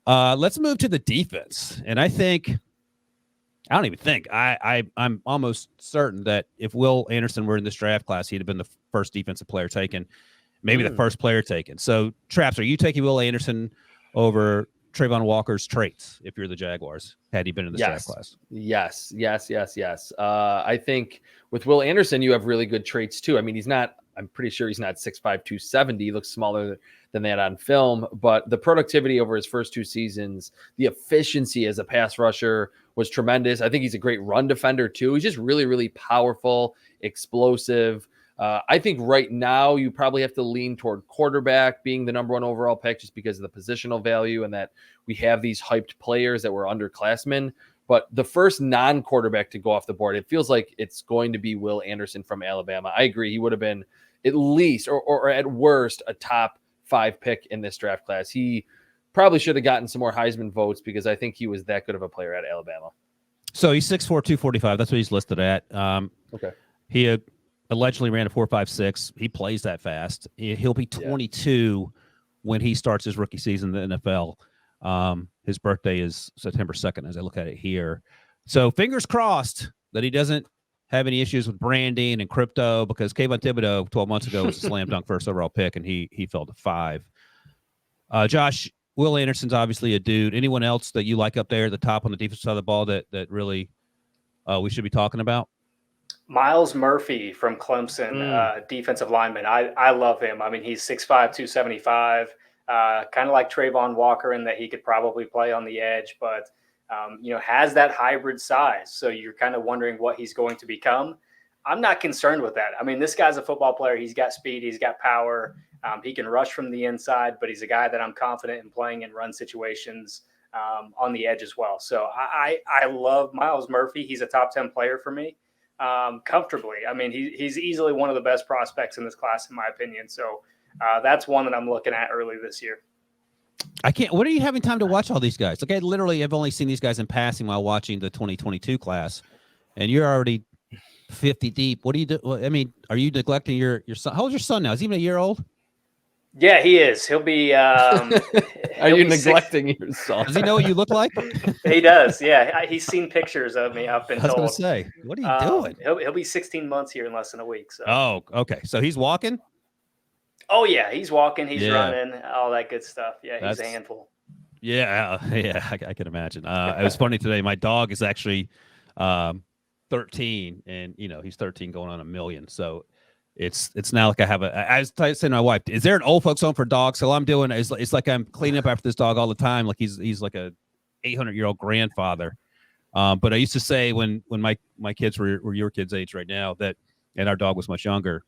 Let's move to the defense. And I don't even think. I'm almost certain that if Will Anderson were in this draft class, he'd have been the first defensive player taken, maybe the first player taken. So, Traps, are you taking Will Anderson over Trayvon Walker's traits if you're the Jaguars, had he been in this draft class? Yes. I think with Will Anderson, you have really good traits too. I mean, I'm pretty sure he's not 6'5", 270. He looks smaller than that on film, but the productivity over his first 2 seasons, the efficiency as a pass rusher was tremendous. I think he's a great run defender too. He's just really, really powerful, explosive. I think right now you probably have to lean toward quarterback being the number 1 overall pick just because of the positional value and that we have these hyped players that were underclassmen. But the first non-quarterback to go off the board, it feels like it's going to be Will Anderson from Alabama. I agree. He would have been at least or at worst a top 5 pick in this draft class. He probably should have gotten some more Heisman votes because I think he was that good of a player at Alabama. So he's 6'4", 245. That's what he's listed at. Okay. He allegedly ran a 4.56. He plays that fast. He'll be 22 when he starts his rookie season in the NFL. His birthday is September 2nd, as I look at it here. So fingers crossed that he doesn't have any issues with branding and crypto, because Kayvon Thibodeau 12 months ago was a slam dunk first overall pick, and he fell to 5. Josh, Will Anderson's obviously a dude. Anyone else that you like up there at the top on the defensive side of the ball that really we should be talking about? Miles Murphy from Clemson, defensive lineman. I love him. I mean, he's 6'5", 275, kind of like Trayvon Walker in that he could probably play on the edge, but has that hybrid size. So you're kind of wondering what he's going to become. I'm not concerned with that. I mean, this guy's a football player. He's got speed. He's got power. He can rush from the inside, but he's a guy that I'm confident in playing in run situations on the edge as well. So I love Miles Murphy. He's a top 10 player for me comfortably. I mean, he's easily one of the best prospects in this class, in my opinion. So that's one that I'm looking at early this year. When are you having time to watch all these guys? Like, I literally have only seen these guys in passing while watching the 2022 class, and you're already 50 deep. What do you do? I mean, are you neglecting your son? How old's your son now? Is he even a year old? Yeah, he is. He'll be. Are you neglecting your son? Does he know what you look like? He does. Yeah, he's seen pictures of me. I've been told. I was going to say, what are you doing? He'll be 16 months here in less than a week. So. Oh, okay. So he's walking? Oh, yeah. He's walking. He's running. All that good stuff. Yeah, he's a handful. Yeah. I can imagine. It was funny today. My dog is actually 13, and he's 13 going on 1 million. So it's now like I was saying to my wife, is there an old folks home for dogs? So all I'm doing is it's like I'm cleaning up after this dog all the time. Like he's like a 800-year-old grandfather. But I used to say when my kids were your kids' age right now, and our dog was much younger,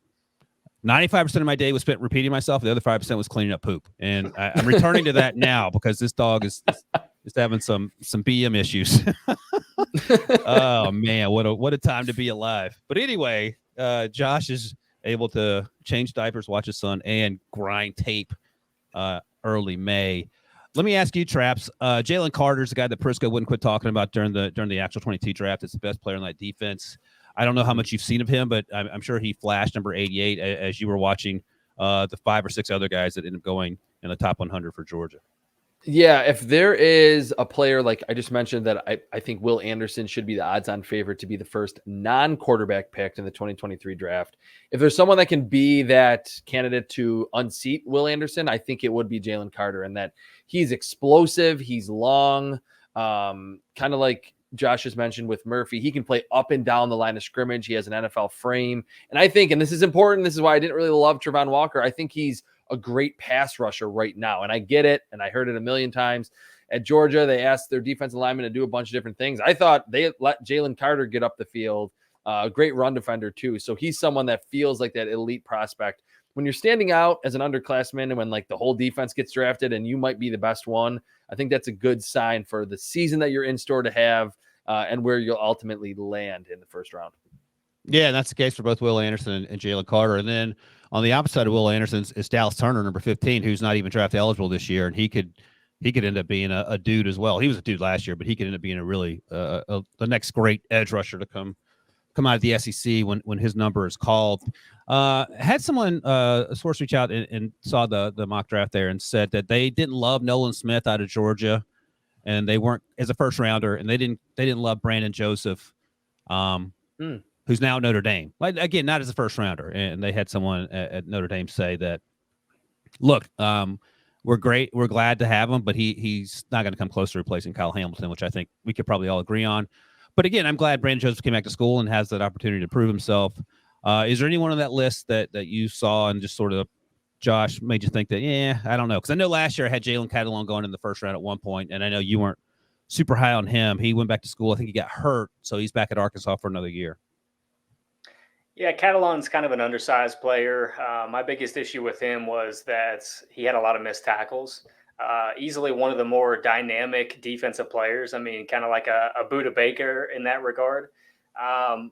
95% of my day was spent repeating myself. The other 5% was cleaning up poop. And I'm returning to that now because this dog is having some BM issues. Oh man, what a time to be alive. But anyway, Josh is able to change diapers, watch his son, and grind tape early May. Let me ask you, Traps. Jalen Carter is the guy that Prisco wouldn't quit talking about during the actual 22 draft. It's the best player in that defense. I don't know how much you've seen of him, but I'm sure he flashed number 88 as you were watching the 5 or 6 other guys that ended up going in the top 100 for Georgia. Yeah, if there is a player like I just mentioned that I think Will Anderson should be the odds-on favorite to be the first non-quarterback picked in the 2023 draft. If there's someone that can be that candidate to unseat Will Anderson, I think it would be Jalen Carter, and that he's explosive, he's long, kind of like Josh has mentioned with Murphy. He can play up and down the line of scrimmage. He has an NFL frame. And I think, and this is important, this is why I didn't really love Trayvon Walker, I think he's a great pass rusher right now. And I get it, and I heard it a million times. At Georgia, they asked their defensive linemen to do a bunch of different things. I thought they let Jalen Carter get up the field. A great run defender, too. So he's someone that feels like that elite prospect. When you're standing out as an underclassman and when like the whole defense gets drafted and you might be the best one, I think that's a good sign for the season that you're in store to have and where you'll ultimately land in the first round. Yeah, and that's the case for both Will Anderson and Jalen Carter. And then on the opposite side of Will Anderson is Dallas Turner, number 15, who's not even draft eligible this year, and he could end up being a dude as well. He was a dude last year, but he could end up being a really the next great edge rusher to come come out of the SEC when his number is called. Had someone a source reach out and saw the mock draft there and said that they didn't love Nolan Smith out of Georgia, and they weren't as a first rounder, and they didn't love Brandon Joseph, who's now at Notre Dame. Like, again, not as a first rounder, and they had someone at Notre Dame say that, look, we're glad to have him, but he's not going to come close to replacing Kyle Hamilton, which I think we could probably all agree on. But again, I'm glad Brandon Joseph came back to school and has that opportunity to prove himself. Is there anyone on that list that you saw and just sort of, Josh, made you think that, I don't know? Because I know last year I had Jalen Carter going in the first round at one point, and I know you weren't super high on him. He went back to school. I think he got hurt, so he's back at Arkansas for another year. Yeah, Catalon's kind of an undersized player. My biggest issue with him was that he had a lot of missed tackles. Easily one of the more dynamic defensive players. I mean, kind of like a Buda Baker in that regard.